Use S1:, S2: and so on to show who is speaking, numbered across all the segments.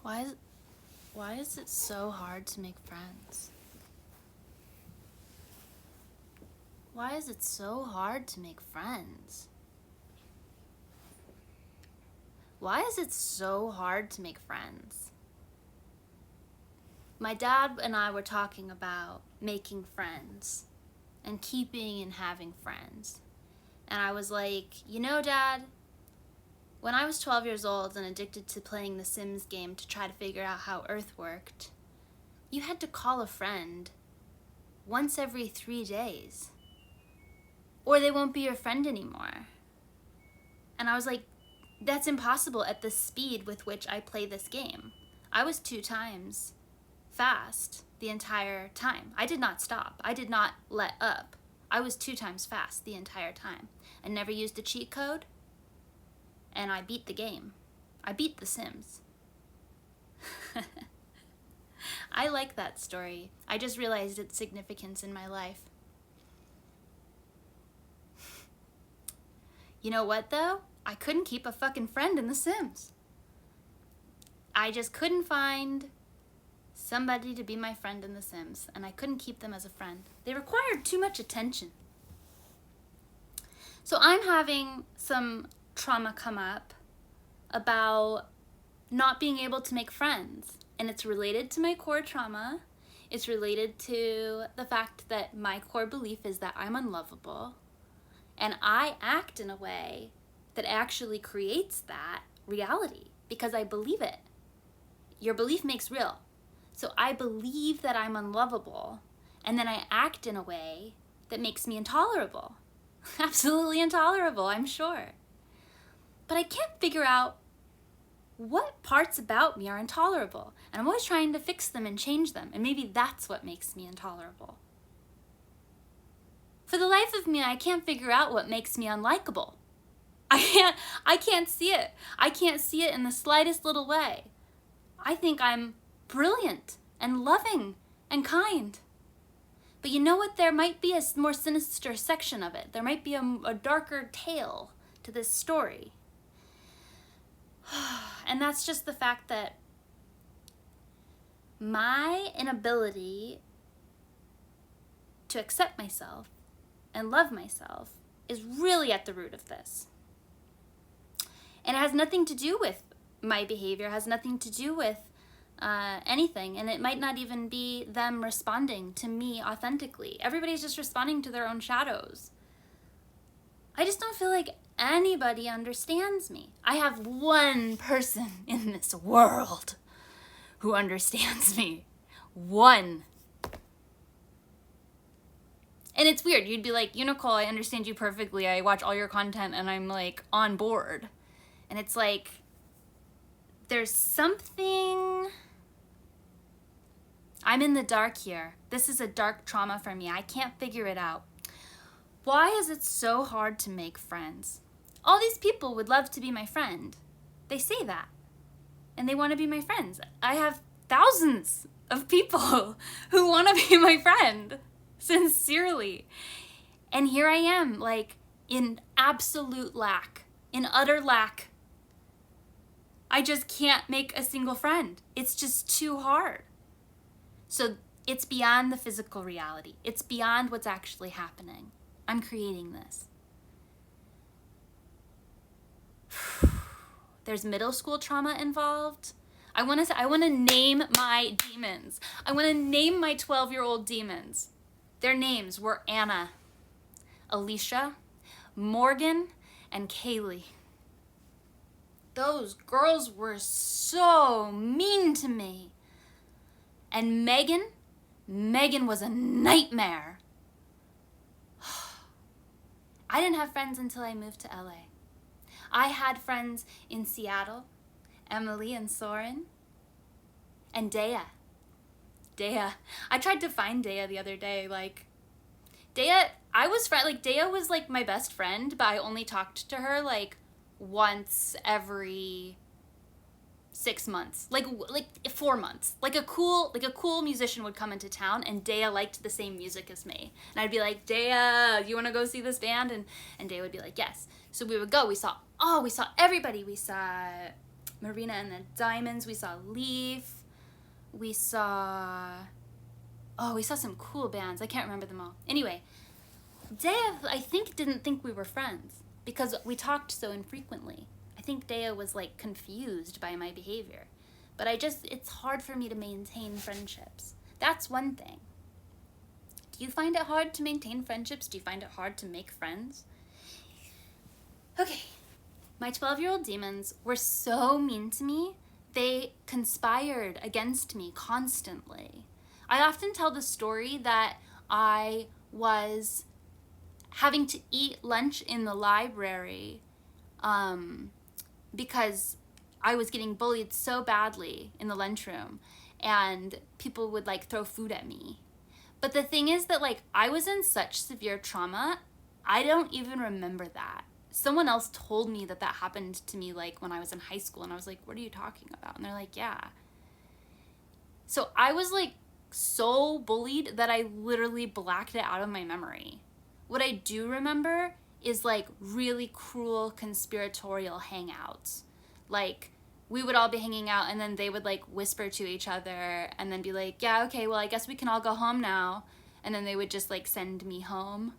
S1: Why is it so hard to make friends? Why is it so hard to make friends? Why is it so hard to make friends? My dad and I were talking about making friends and keeping and having friends. And I was like, you know, Dad, when I was 12 years old and addicted to playing the Sims game to try to figure out how Earth worked, you had to call a friend once every 3 days, or they won't be your friend anymore. And I was like, that's impossible at the speed with which I play this game. I was 2 times fast the entire time. I did not stop. I did not let up. I was 2 times fast the entire time. I never used a cheat code, and I beat the game. I beat The Sims. I like that story. I just realized its significance in my life. You know what, though? I couldn't keep a fucking friend in The Sims. I just couldn't find somebody to be my friend in The Sims, and I couldn't keep them as a friend. They required too much attention. So I'm having some trauma come up about not being able to make friends, and it's related to my core trauma. It's related to the fact that my core belief is that I'm unlovable, and I act in a way that actually creates that reality because I believe it. Your belief makes real. So I believe that I'm unlovable, and then I act in a way that makes me intolerable. Absolutely intolerable, I'm sure. But I can't figure out what parts about me are intolerable, and I'm always trying to fix them and change them, and maybe that's what makes me intolerable. For the life of me, I can't figure out what makes me unlikable. I can't see it. I can't see it in the slightest little way. I think I'm brilliant and loving and kind. But you know what? There might be a more sinister section of it. There might be a darker tale to this story. And that's just the fact that my inability to accept myself and love myself is really at the root of this. And it has nothing to do with my behavior, it has nothing to do with anything, and it might not even be them responding to me authentically. Everybody's just responding to their own shadows. I just don't feel like anybody understands me. I have one person in this world who understands me. One. And it's weird. You'd be like, Nicole, I understand you perfectly. I watch all your content and I'm like on board. And it's like, there's something... I'm in the dark here. This is a dark trauma for me. I can't figure it out. Why is it so hard to make friends? All these people would love to be my friend. They say that. And they want to be my friends. I have thousands of people who want to be my friend. Sincerely. And here I am, like, in absolute lack. In utter lack. I just can't make a single friend. It's just too hard. So it's beyond the physical reality. It's beyond what's actually happening. I'm creating this. There's middle school trauma involved. I want to name my demons. I want to name my 12-year-old demons. Their names were Anna, Alicia, Morgan, and Kaylee. Those girls were so mean to me. And Megan was a nightmare. I didn't have friends until I moved to LA. I had friends in Seattle, Emily and Soren, and Dea. I tried to find Dea the other day. Like, Dea was like my best friend, but I only talked to her like once every 6 months, like 4 months. Like a cool musician would come into town, and Dea liked the same music as me, and I'd be like, Dea, you want to go see this band? And Dea would be like, yes. So we would go. We saw everybody. We saw Marina and the Diamonds. We saw Leaf. We saw some cool bands. I can't remember them all. Anyway, Dea, I think, didn't think we were friends because we talked so infrequently. I think Dea was like confused by my behavior. But it's hard for me to maintain friendships. That's one thing. Do you find it hard to maintain friendships? Do you find it hard to make friends? Okay, my 12-year-old demons were so mean to me. They conspired against me constantly. I often tell the story that I was having to eat lunch in the library because I was getting bullied so badly in the lunchroom and people would like throw food at me. But the thing is that like I was in such severe trauma, I don't even remember that. Someone else told me that happened to me like when I was in high school, and I was like, what are you talking about? And they're like, yeah. So I was like so bullied that I literally blacked it out of my memory. What I do remember is like really cruel conspiratorial hangouts. Like we would all be hanging out and then they would like whisper to each other and then be like, yeah, okay, well, I guess we can all go home now. And then they would just like send me home.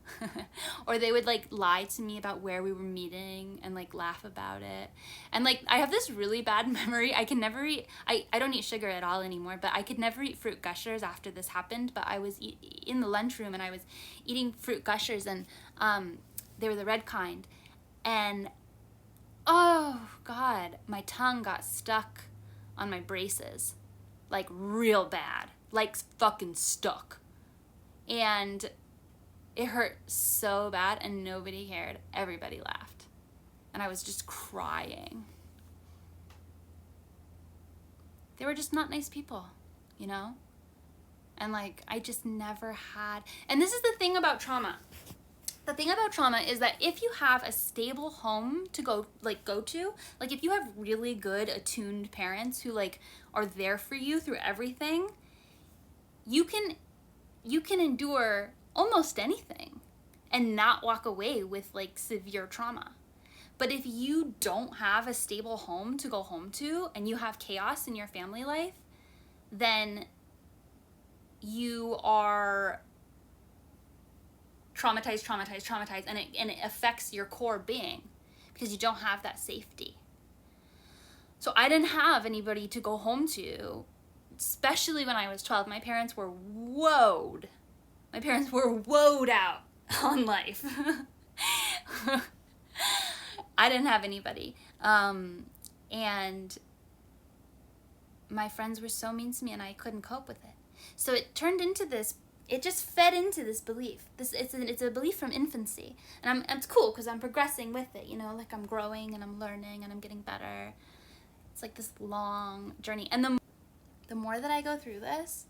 S1: Or they would like lie to me about where we were meeting and like laugh about it. And like I have this really bad memory. I can never eat, I don't eat sugar at all anymore, but I could never eat Fruit Gushers after this happened. But I was in the lunchroom and I was eating Fruit Gushers, and they were the red kind. And oh God, my tongue got stuck on my braces, like real bad, like fucking stuck. And it hurt so bad and nobody cared. Everybody laughed. And I was just crying. They were just not nice people, you know? And like, I just never had, and this is the thing about trauma. The thing about trauma is that if you have a stable home to go to, like if you have really good attuned parents who like are there for you through everything, you can endure almost anything and not walk away with like severe trauma. But if you don't have a stable home to go home to and you have chaos in your family life, then you are traumatized, and it affects your core being because you don't have that safety. So I didn't have anybody to go home to, especially when I was 12. My parents were woed. My parents were woed out on life. I didn't have anybody. And my friends were so mean to me and I couldn't cope with it. So it turned into this, it just fed into this belief. It's a belief from infancy. And it's cool because I'm progressing with it, you know, like I'm growing and I'm learning and I'm getting better. It's like this long journey. And the more that I go through this,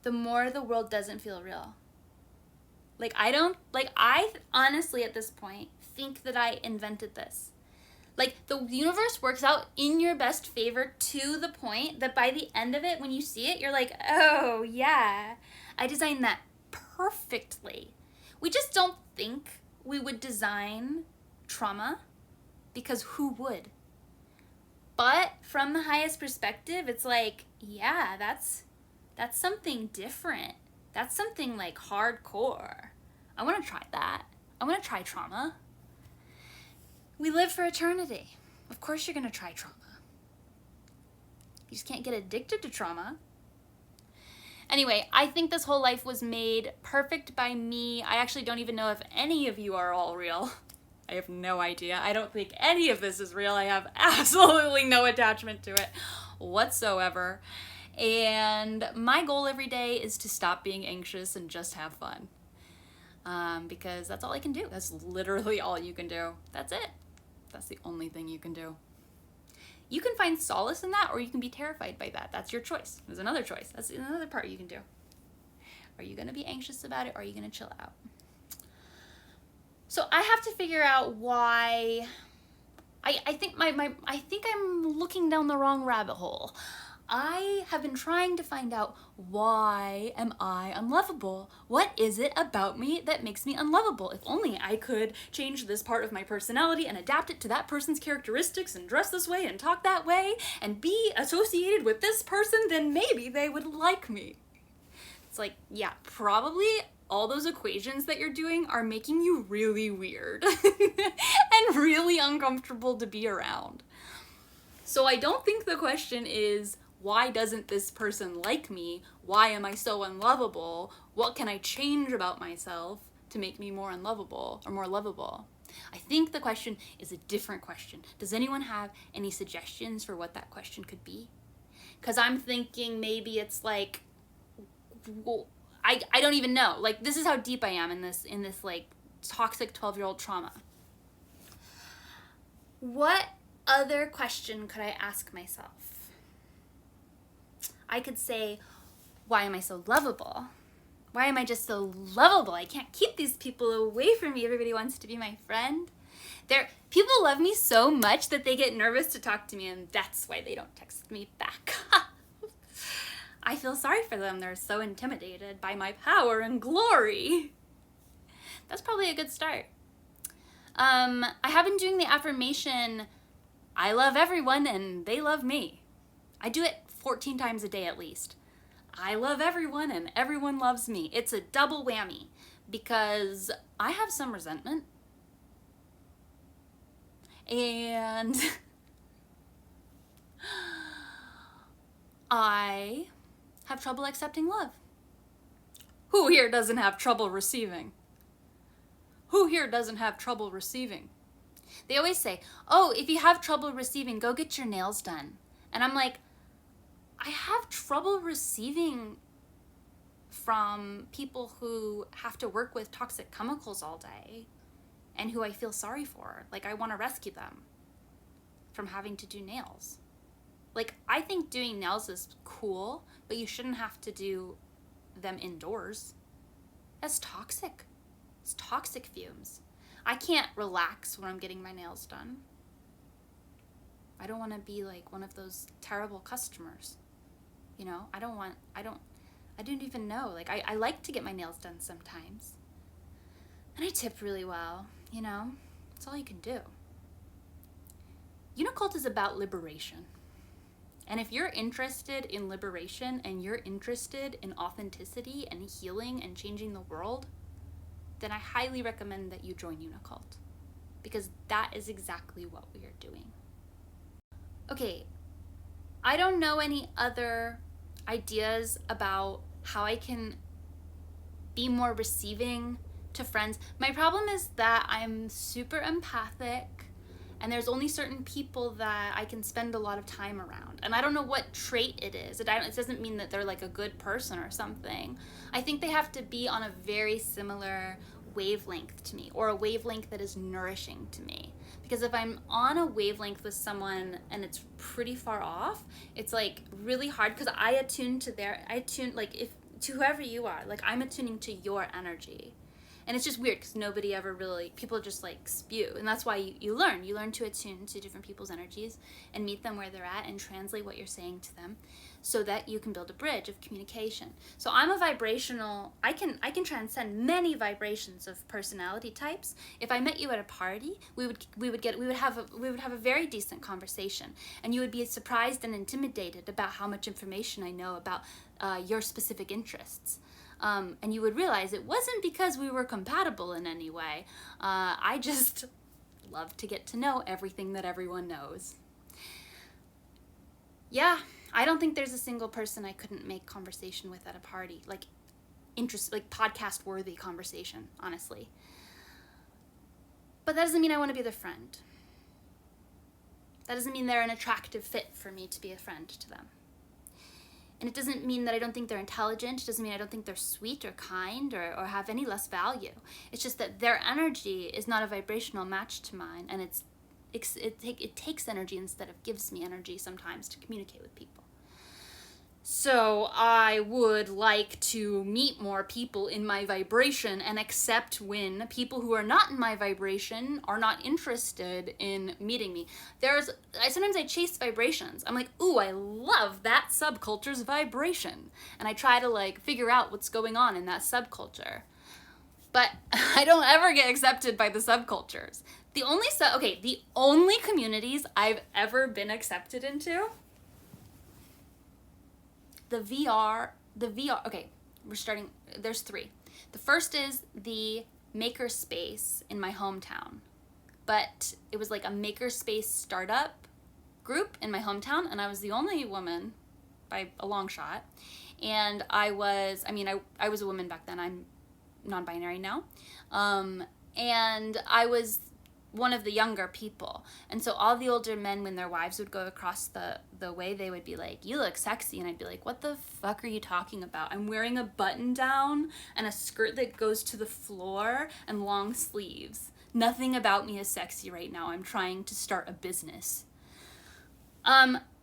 S1: the more the world doesn't feel real. I honestly at this point think that I invented this. Like the universe works out in your best favor to the point that by the end of it, when you see it, you're like, oh yeah, I designed that perfectly. We just don't think we would design trauma because who would? But from the highest perspective, it's like, yeah, that's something different. That's something like hardcore. I want to try that. I want to try trauma. We live for eternity. Of course you're going to try trauma. You just can't get addicted to trauma. Anyway, I think this whole life was made perfect by me. I actually don't even know if any of you are all real. I have no idea. I don't think any of this is real. I have absolutely no attachment to it whatsoever. And my goal every day is to stop being anxious and just have fun. Because that's all I can do. That's literally all you can do. That's it. That's the only thing you can do. You can find solace in that, or you can be terrified by that. That's your choice. There's another choice. That's another part you can do. Are you going to be anxious about it, or are you going to chill out? So I have to figure out why. I think I'm looking down the wrong rabbit hole.
S2: I have been trying to find out, why am I unlovable? What is it about me that makes me unlovable? If only I could change this part of my personality and adapt it to that person's characteristics and dress this way and talk that way and be associated with this person, then maybe they would like me. It's like, yeah, probably all those equations that you're doing are making you really weird and really uncomfortable to be around. So I don't think the question is, why doesn't this person like me? Why am I so unlovable? What can I change about myself to make me more unlovable or more lovable? I think the question is a different question. Does anyone have any suggestions for what that question could be? Because I'm thinking maybe it's like, well, I don't even know. Like, this is how deep I am in this like toxic 12-year-old trauma.
S1: What other question could I ask myself? I could say, why am I so lovable? Why am I just so lovable? I can't keep these people away from me. Everybody wants to be my friend. People love me so much that they get nervous to talk to me, and that's why they don't text me back. I feel sorry for them. They're so intimidated by my power and glory. That's probably a good start. I have been doing the affirmation, I love everyone and they love me. I do it 14 times a day at least. I love everyone and everyone loves me. It's a double whammy because I have some resentment. And I have trouble accepting love. Who here doesn't have trouble receiving? Who here doesn't have trouble receiving? They always say, oh, if you have trouble receiving, go get your nails done. And I'm like, I have trouble receiving from people who have to work with toxic chemicals all day and who I feel sorry for. Like, I want to rescue them from having to do nails. Like, I think doing nails is cool, but you shouldn't have to do them indoors. That's toxic. It's toxic fumes. I can't relax when I'm getting my nails done. I don't want to be like one of those terrible customers. You know, I didn't even know. Like, I like to get my nails done sometimes. And I tip really well, you know? That's all you can do. Unicult is about liberation. And if you're interested in liberation and you're interested in authenticity and healing and changing the world, then I highly recommend that you join Unicult, because that is exactly what we are doing. Okay, I don't know any other ideas about how I can be more receiving to friends. My problem is that I'm super empathic, and there's only certain people that I can spend a lot of time around. And I don't know what trait it is. It doesn't mean that they're like a good person or something. I think they have to be on a very similar wavelength to me, or a wavelength that is nourishing to me. Because if I'm on a wavelength with someone and it's pretty far off, it's like really hard, because to whoever you are, like I'm attuning to your energy. And it's just weird because nobody ever really, people just like spew. And that's why you learn to attune to different people's energies and meet them where they're at and translate what you're saying to them so that you can build a bridge of communication. So I'm a vibrational, I can transcend many vibrations of personality types. If I met you at a party, we would have a very decent conversation, and you would be surprised and intimidated about how much information I know about your specific interests. And you would realize it wasn't because we were compatible in any way. I just love to get to know everything that everyone knows. Yeah, I don't think there's a single person I couldn't make conversation with at a party. Like podcast-worthy conversation, honestly. But that doesn't mean I want to be their friend. That doesn't mean they're an attractive fit for me to be a friend to them. And it doesn't mean that I don't think they're intelligent. It doesn't mean I don't think they're sweet or kind or have any less value. It's just that their energy is not a vibrational match to mine, and it takes energy instead of gives me energy sometimes to communicate with people.
S2: So I would like to meet more people in my vibration and accept when people who are not in my vibration are not interested in meeting me. Sometimes I chase vibrations. I'm like, ooh, I love that subculture's vibration. And I try to like figure out what's going on in that subculture. But I don't ever get accepted by the subcultures. The only communities I've ever been accepted into, the VR, okay, there's 3. The first is the makerspace in my hometown. But it was like a makerspace startup group in my hometown, and I was the only woman by a long shot. And I was a woman back then. I'm non-binary now. And I was one of the younger people. And so all the older men, when their wives would go across the way, they would be like, you look sexy. And I'd be like, what the fuck are you talking about? I'm wearing a button down and a skirt that goes to the floor and long sleeves. Nothing about me is sexy right now. I'm trying to start a business.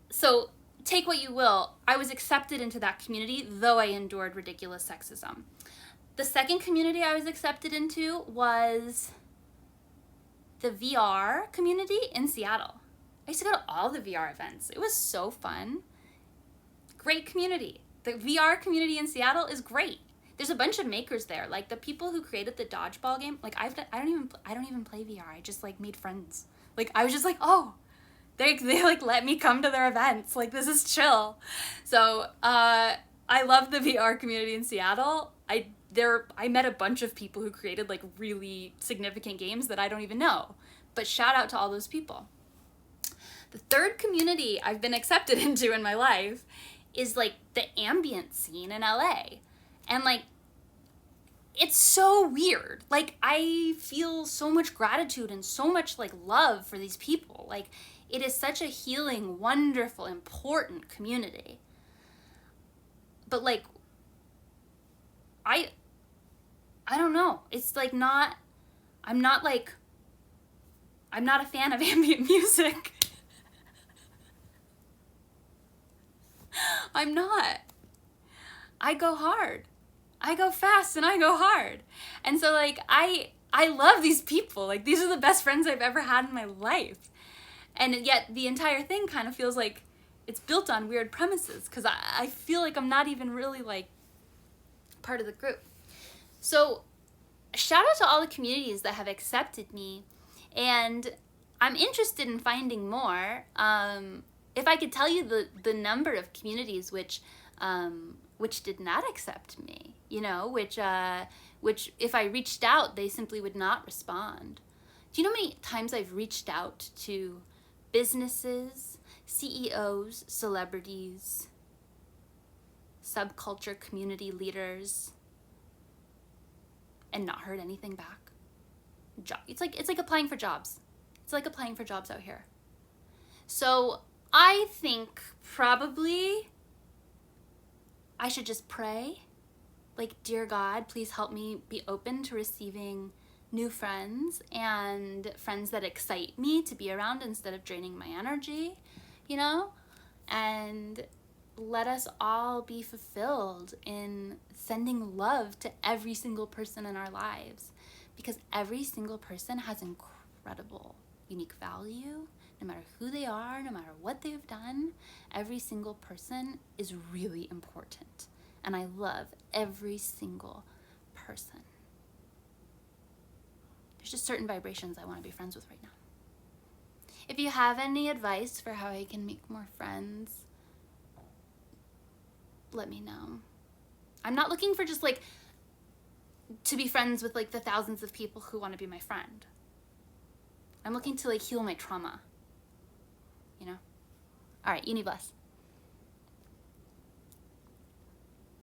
S2: So take what you will. I was accepted into that community, though I endured ridiculous sexism. The second community I was accepted into was the VR community in Seattle. I used to go to all the VR events. It was so fun. Great community. The VR community in Seattle is great. There's a bunch of makers there. Like the people who created the dodgeball game. Like I don't even play VR. I just like made friends. Like I was just like, oh, they like let me come to their events. Like this is chill. So I love the VR community in Seattle. I met a bunch of people who created like really significant games that I don't even know. But shout out to all those people. The third community I've been accepted into in my life is like the ambient scene in LA. And like, it's so weird. Like I feel so much gratitude and so much like love for these people. Like it is such a healing, wonderful, important community. But like, I don't know. It's like I'm not a fan of ambient music. I'm not. I go hard. I go fast and I go hard. And so like I love these people. Like these are the best friends I've ever had in my life. And yet the entire thing kind of feels like it's built on weird premises because I feel like I'm not even really like part of the group. So shout out to all the communities that have accepted me, and I'm interested in finding more. If I could tell you the number of communities which did not accept me, you know, which if I reached out, they simply would not respond. Do you know how many times I've reached out to businesses, CEOs, celebrities, subculture community leaders, and not heard anything back? It's like applying for jobs. It's like applying for jobs out here. So I think probably I should just pray. Like, dear God, please help me be open to receiving new friends and friends that excite me to be around instead of draining my energy, you know? And let us all be fulfilled in sending love to every single person in our lives, because every single person has incredible, unique value. No matter who they are, no matter what they've done, every single person is really important. And I love every single person. There's just certain vibrations I want to be friends with right now. If you have any advice for how I can make more friends, let me know. I'm not looking for just like to be friends with like the thousands of people who want to be my friend. I'm looking to like heal my trauma, you know? All right, uni bless.